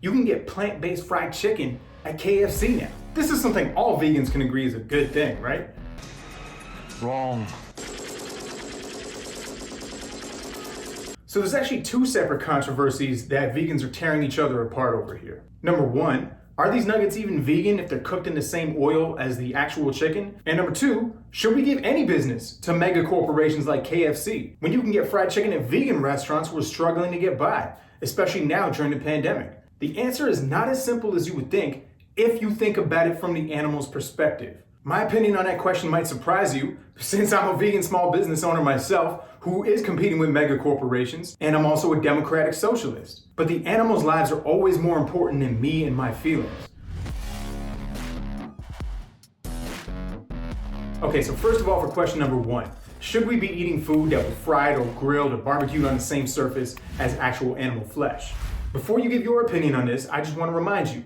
You can get plant-based fried chicken at KFC now. This is something all vegans can agree is a good thing, right? Wrong. So there's actually two separate controversies that vegans are tearing each other apart over here. Number one, are these nuggets even vegan if they're cooked in the same oil as the actual chicken? And number two, should we give any business to mega corporations like KFC when you can get fried chicken at vegan restaurants who are struggling to get by, especially now during the pandemic? The answer is not as simple as you would think if you think about it from the animal's perspective. My opinion on that question might surprise you, since I'm a vegan small business owner myself who is competing with mega corporations, and I'm also a democratic socialist. But the animals' lives are always more important than me and my feelings. Okay, so first of all, for question number one, should we be eating food that was fried or grilled or barbecued on the same surface as actual animal flesh? Before you give your opinion on this, I just want to remind you,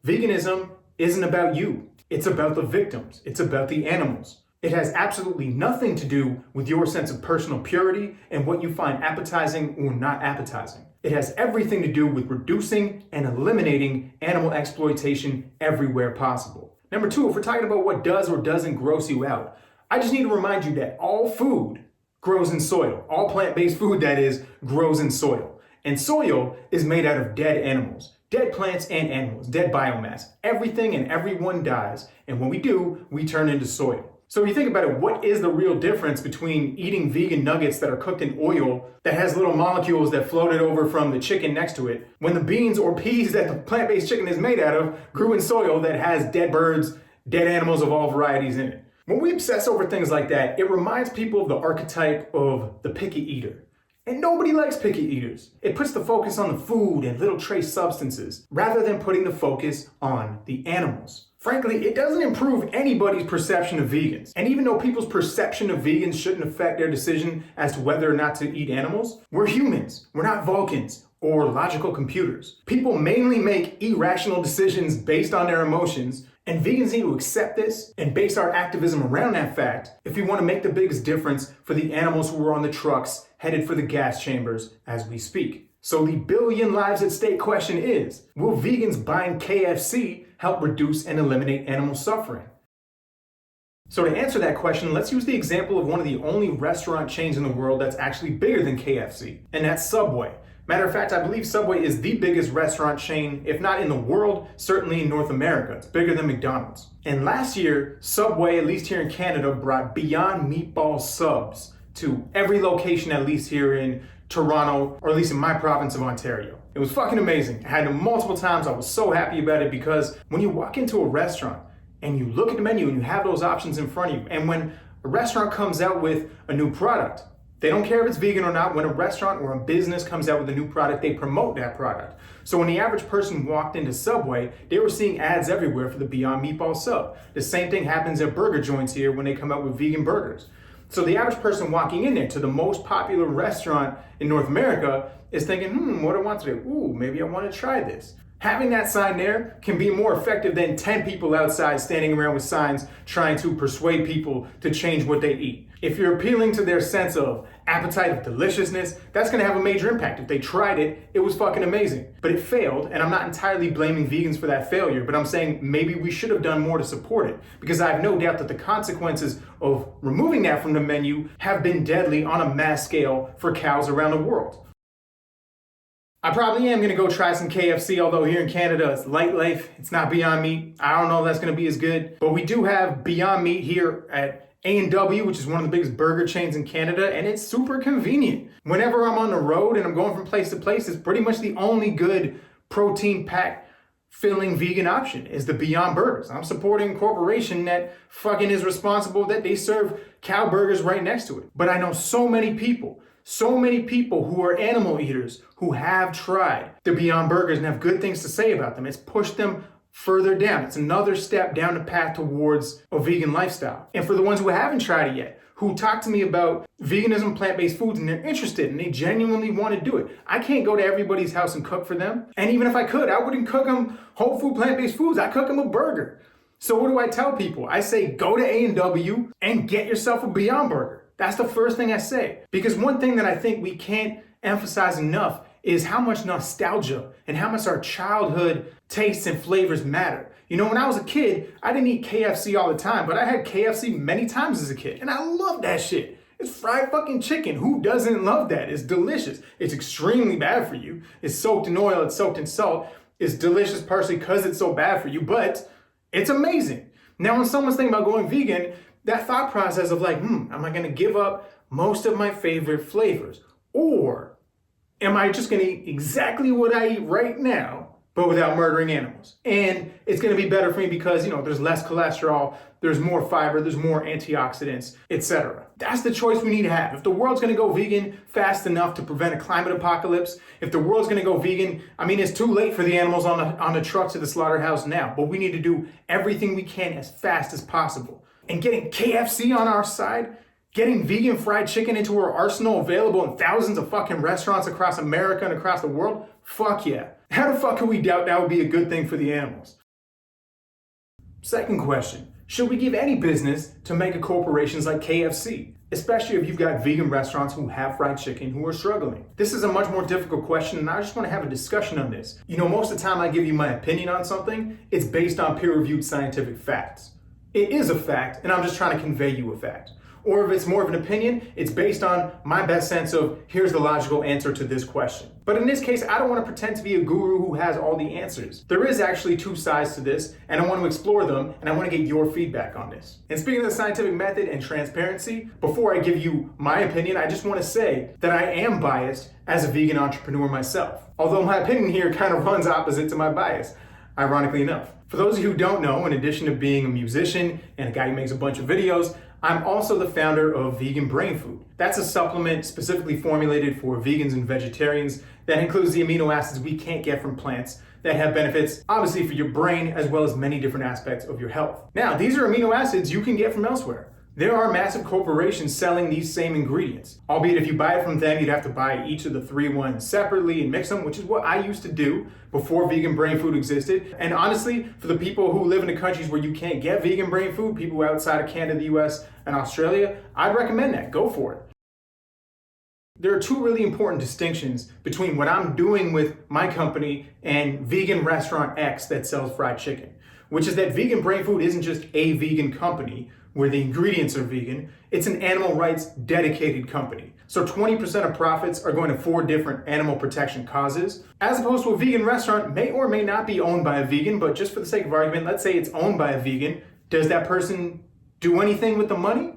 veganism isn't about you. It's about the victims. It's about the animals. It has absolutely nothing to do with your sense of personal purity and what you find appetizing or not appetizing. It has everything to do with reducing and eliminating animal exploitation everywhere possible. Number two, if we're talking about what does or doesn't gross you out, I just need to remind you that all food grows in soil. All plant-based food, that is, grows in soil. And soil is made out of dead animals. Dead plants and animals, dead biomass. Everything and everyone dies, and when we do, we turn into soil. So if you think about it, what is the real difference between eating vegan nuggets that are cooked in oil that has little molecules that floated over from the chicken next to it, when the beans or peas that the plant-based chicken is made out of grew in soil that has dead birds, dead animals of all varieties in it? When we obsess over things like that, it reminds people of the archetype of the picky eater. And nobody likes picky eaters. It puts the focus on the food and little trace substances, rather than putting the focus on the animals. Frankly, it doesn't improve anybody's perception of vegans. And even though people's perception of vegans shouldn't affect their decision as to whether or not to eat animals, we're humans. We're not Vulcans or logical computers. People mainly make irrational decisions based on their emotions, and vegans need to accept this and base our activism around that fact if we want to make the biggest difference for the animals who are on the trucks headed for the gas chambers as we speak. So the billion lives at stake question is, will vegans buying KFC help reduce and eliminate animal suffering? So to answer that question, let's use the example of one of the only restaurant chains in the world that's actually bigger than KFC, and that's Subway. Matter of fact, I believe Subway is the biggest restaurant chain, if not in the world, certainly in North America. It's bigger than McDonald's. And last year, Subway, at least here in Canada, brought Beyond Meatball subs to every location, at least here in Toronto, or at least in my province of Ontario. It was fucking amazing. I had them multiple times. I was so happy about it because when you walk into a restaurant and you look at the menu and you have those options in front of you, and when a restaurant comes out with a new product, they don't care if it's vegan or not. When a restaurant or a business comes out with a new product, they promote that product. So when the average person walked into Subway, they were seeing ads everywhere for the Beyond Meatball sub. The same thing happens at burger joints here when they come out with vegan burgers. So the average person walking in there to the most popular restaurant in North America is thinking, what do I want today? Ooh, maybe I want to try this. Having that sign there can be more effective than 10 people outside standing around with signs trying to persuade people to change what they eat. If you're appealing to their sense of appetite, of deliciousness, that's gonna have a major impact. If they tried it, it was fucking amazing. But it failed, and I'm not entirely blaming vegans for that failure, but I'm saying maybe we should have done more to support it, because I have no doubt that the consequences of removing that from the menu have been deadly on a mass scale for cows around the world. I probably am gonna go try some KFC, although here in Canada it's Light Life, it's not Beyond Meat. I don't know if that's gonna be as good, but we do have Beyond Meat here at A&W, which is one of the biggest burger chains in Canada, and it's super convenient. Whenever I'm on the road and I'm going from place to place, it's pretty much the only good protein-packed filling vegan option is the Beyond Burgers. I'm supporting a corporation that fucking is responsible that they serve cow burgers right next to it. But I know so many people who are animal eaters who have tried the Beyond Burgers and have good things to say about them. It's pushed them further down. It's another step down the path towards a vegan lifestyle. And for the ones who haven't tried it yet, who talk to me about veganism, plant-based foods, and they're interested and they genuinely want to do it, I can't go to everybody's house and cook for them. And even if I could, I wouldn't cook them whole food plant-based foods. I cook them a burger. So what do I tell people? I say, go to A&W and get yourself a Beyond Burger. That's the first thing I say. Because one thing that I think we can't emphasize enough is how much nostalgia and how much our childhood tastes and flavors matter. You know, when I was a kid, I didn't eat KFC all the time, but I had KFC many times as a kid, and I loved that shit. It's fried fucking chicken. Who doesn't love that? It's delicious. It's extremely bad for you. It's soaked in oil, it's soaked in salt. It's delicious partially because it's so bad for you, but it's amazing. Now, when someone's thinking about going vegan, that thought process of like, am I gonna give up most of my favorite flavors? Or am I just gonna eat exactly what I eat right now, but without murdering animals? And it's gonna be better for me because, you know, there's less cholesterol, there's more fiber, there's more antioxidants, etc. That's the choice we need to have. If the world's gonna go vegan fast enough to prevent a climate apocalypse, if the world's gonna go vegan, I mean, it's too late for the animals on the truck to the slaughterhouse now, but we need to do everything we can as fast as possible. And getting KFC on our side, getting vegan fried chicken into our arsenal available in thousands of fucking restaurants across America and across the world, fuck yeah. How the fuck can we doubt that would be a good thing for the animals? Second question, should we give any business to mega corporations like KFC? Especially if you've got vegan restaurants who have fried chicken who are struggling. This is a much more difficult question, and I just want to have a discussion on this. You know, most of the time I give you my opinion on something, it's based on peer-reviewed scientific facts. It is a fact, and I'm just trying to convey you a fact. Or if it's more of an opinion, it's based on my best sense of here's the logical answer to this question. But in this case, I don't want to pretend to be a guru who has all the answers. There is actually two sides to this, and I want to explore them, and I want to get your feedback on this. And speaking of the scientific method and transparency, before I give you my opinion, I just want to say that I am biased as a vegan entrepreneur myself. Although my opinion here kind of runs opposite to my bias, ironically enough. For those of you who don't know, in addition to being a musician and a guy who makes a bunch of videos, I'm also the founder of Vegan Brain Food. That's a supplement specifically formulated for vegans and vegetarians that includes the amino acids we can't get from plants that have benefits, obviously, for your brain as well as many different aspects of your health. Now, these are amino acids you can get from elsewhere. There are massive corporations selling these same ingredients. Albeit if you buy it from them, you'd have to buy each of the 3 ones separately and mix them, which is what I used to do before vegan brain food existed. And honestly, for the people who live in the countries where you can't get vegan brain food, people outside of Canada, the US, and Australia, I'd recommend that. Go for it. There are 2 really important distinctions between what I'm doing with my company and Vegan Restaurant X that sells fried chicken, which is that Vegan Brain Food isn't just a vegan company where the ingredients are vegan, it's an animal rights dedicated company. So 20% of profits are going to 4 different animal protection causes, as opposed to a vegan restaurant may or may not be owned by a vegan, but just for the sake of argument, let's say it's owned by a vegan. Does that person do anything with the money?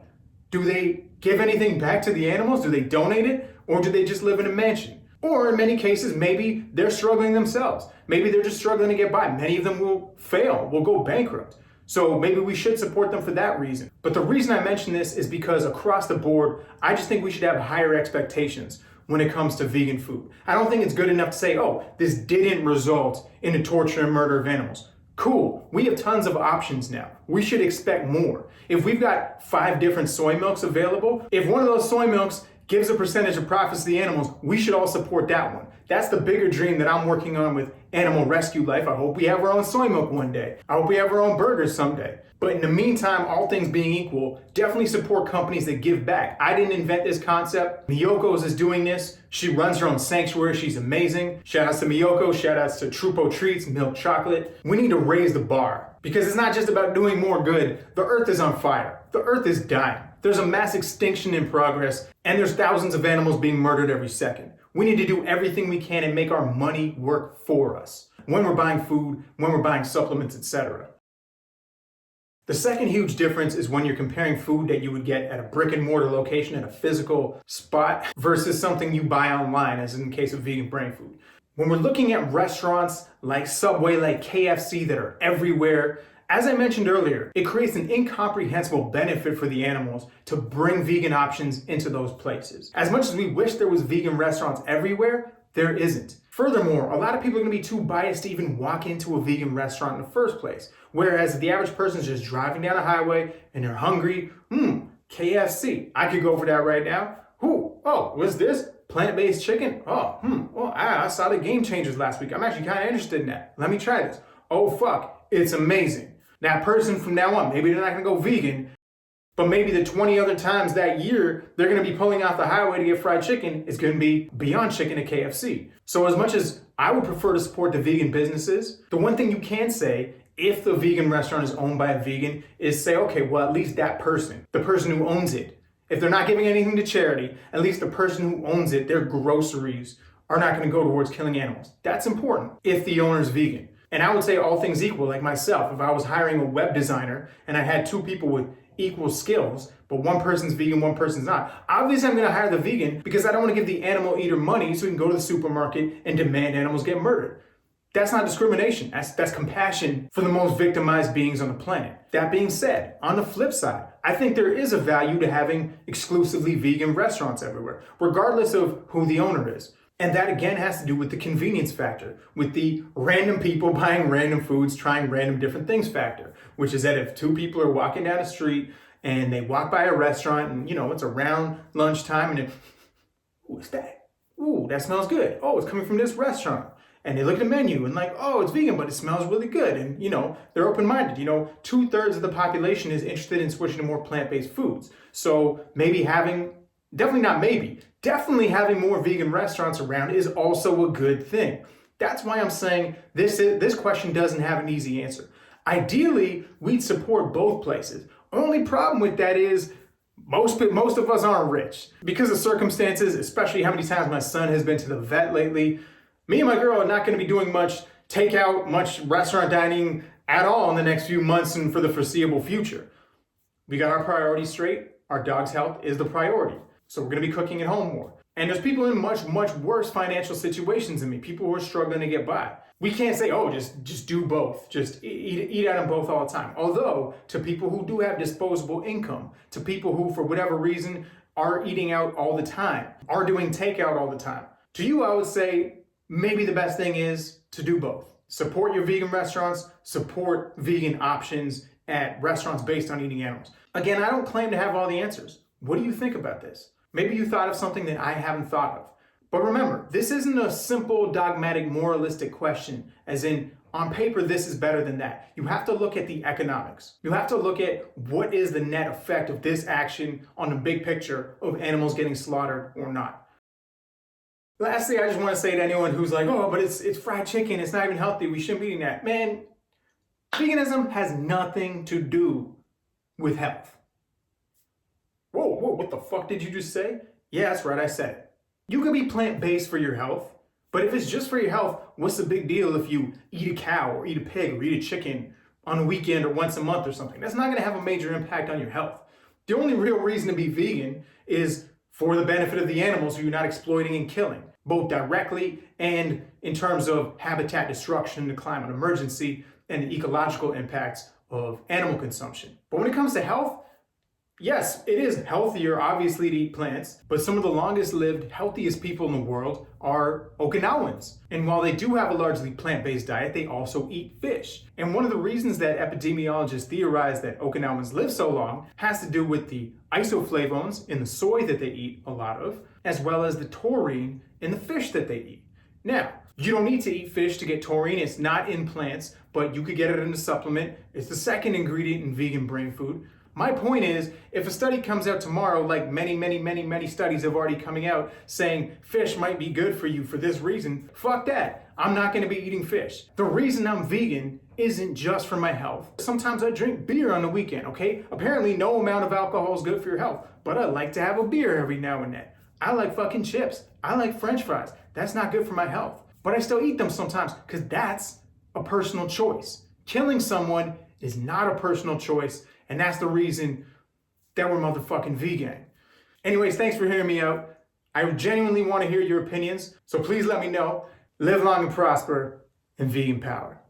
Do they give anything back to the animals? Do they donate it? Or do they just live in a mansion? Or in many cases, maybe they're struggling themselves. Maybe they're just struggling to get by. Many of them will fail, will go bankrupt. So maybe we should support them for that reason. But the reason I mention this is because across the board, I just think we should have higher expectations when it comes to vegan food. I don't think it's good enough to say, oh, this didn't result in the torture and murder of animals. Cool, we have tons of options now. We should expect more. If we've got 5 different soy milks available, if one of those soy milks gives a percentage of profits to the animals, we should all support that one. That's the bigger dream that I'm working on with Animal Rescue Life. I hope we have our own soy milk one day. I hope we have our own burgers someday. But in the meantime, all things being equal, definitely support companies that give back. I didn't invent this concept. Miyoko's is doing this. She runs her own sanctuary. She's amazing. Shout outs to Miyoko. Shout outs to Trupo Treats, Milk Chocolate. We need to raise the bar because it's not just about doing more good. The earth is on fire. The earth is dying. There's a mass extinction in progress, and there's thousands of animals being murdered every second. We need to do everything we can and make our money work for us when we're buying food, when we're buying supplements, etc. The second huge difference is when you're comparing food that you would get at a brick and mortar location at a physical spot versus something you buy online, as in the case of vegan brain food. When we're looking at restaurants like Subway, like KFC that are everywhere, as I mentioned earlier, it creates an incomprehensible benefit for the animals to bring vegan options into those places. As much as we wish there was vegan restaurants everywhere, there isn't. Furthermore, a lot of people are going to be too biased to even walk into a vegan restaurant in the first place. Whereas the average person is just driving down a highway and they're hungry. KFC. I could go for that right now. Oh, what's this? Plant-based chicken? Well, I saw the Game Changers last week. I'm actually kind of interested in that. Let me try this. Oh, fuck. It's amazing. That person from now on, maybe they're not going to go vegan, But maybe the 20 other times that year they're going to be pulling off the highway to get fried chicken is going to be Beyond Chicken at KFC. So as much as I would prefer to support the vegan businesses, the one thing you can say if the vegan restaurant is owned by a vegan is say, okay, well, at least that person, the person who owns it, if they're not giving anything to charity, at least the person who owns it, their groceries are not going to go towards killing animals. That's important if the owner's vegan. And I would say all things equal, like myself, if I was hiring a web designer and I had two people with equal skills, but one person's vegan, one person's not, obviously I'm going to hire the vegan because I don't want to give the animal eater money so he can go to the supermarket and demand animals get murdered. That's not discrimination. That's compassion for the most victimized beings on the planet. That being said, on the flip side, I think there is a value to having exclusively vegan restaurants everywhere, regardless of who the owner is. And that again has to do with the convenience factor, with the random people buying random foods, trying random different things factor, which is that if two people are walking down the street and they walk by a restaurant and, it's around lunchtime and then, what's that? Ooh, that smells good. Oh, it's coming from this restaurant. And they look at the menu and like, oh, it's vegan, but it smells really good. And, they're open-minded. 2/3 of the population is interested in switching to more plant-based foods. So maybe definitely having more vegan restaurants around is also a good thing. That's why I'm saying this question doesn't have an easy answer. Ideally, we'd support both places. Only problem with that is most of us aren't rich. Because of circumstances, especially how many times my son has been to the vet lately, me and my girl are not going to be doing much takeout, much restaurant dining at all in the next few months and for the foreseeable future. We got our priorities straight. Our dog's health is the priority. So we're going to be cooking at home more. And there's people in much, much worse financial situations than me, people who are struggling to get by. We can't say, oh, just do both. Just eat at them both all the time. Although, to people who do have disposable income, to people who, for whatever reason, are eating out all the time, are doing takeout all the time, to you, I would say, maybe the best thing is to do both. Support your vegan restaurants, support vegan options at restaurants based on eating animals. Again, I don't claim to have all the answers. What do you think about this? Maybe you thought of something that I haven't thought of. But remember, this isn't a simple, dogmatic, moralistic question, as in, on paper, this is better than that. You have to look at the economics. You have to look at what is the net effect of this action on the big picture of animals getting slaughtered or not. Lastly, I just want to say to anyone who's like, oh, but it's fried chicken, it's not even healthy, we shouldn't be eating that. Man, veganism has nothing to do with health. Whoa, what the fuck did you just say? Yeah, that's right, I said it. You can be plant-based for your health, but if it's just for your health, what's the big deal if you eat a cow or eat a pig or eat a chicken on a weekend or once a month or something? That's not going to have a major impact on your health. The only real reason to be vegan is for the benefit of the animals who you're not exploiting and killing, both directly and in terms of habitat destruction, the climate emergency, and the ecological impacts of animal consumption. But when it comes to health, yes, it is healthier, obviously, to eat plants, but some of the longest lived, healthiest people in the world are Okinawans. And while they do have a largely plant-based diet, they also eat fish. And one of the reasons that epidemiologists theorize that Okinawans live so long has to do with the isoflavones in the soy that they eat a lot of, as well as the taurine in the fish that they eat. Now, you don't need to eat fish to get taurine. It's not in plants, but you could get it in a supplement. It's the second ingredient in vegan brain food. My point is, if a study comes out tomorrow, like many studies have already coming out saying fish might be good for you for this reason, fuck that. I'm not going to be eating fish. The reason I'm vegan isn't just for my health. Sometimes I drink beer on the weekend, okay? Apparently no amount of alcohol is good for your health, but I like to have a beer every now and then. I like fucking chips. I like French fries. That's not good for my health. But I still eat them sometimes because that's a personal choice. Killing someone is not a personal choice. And that's the reason that we're motherfucking vegan. Anyways, thanks for hearing me out. I genuinely want to hear your opinions, so please let me know. Live long and prosper, and vegan power.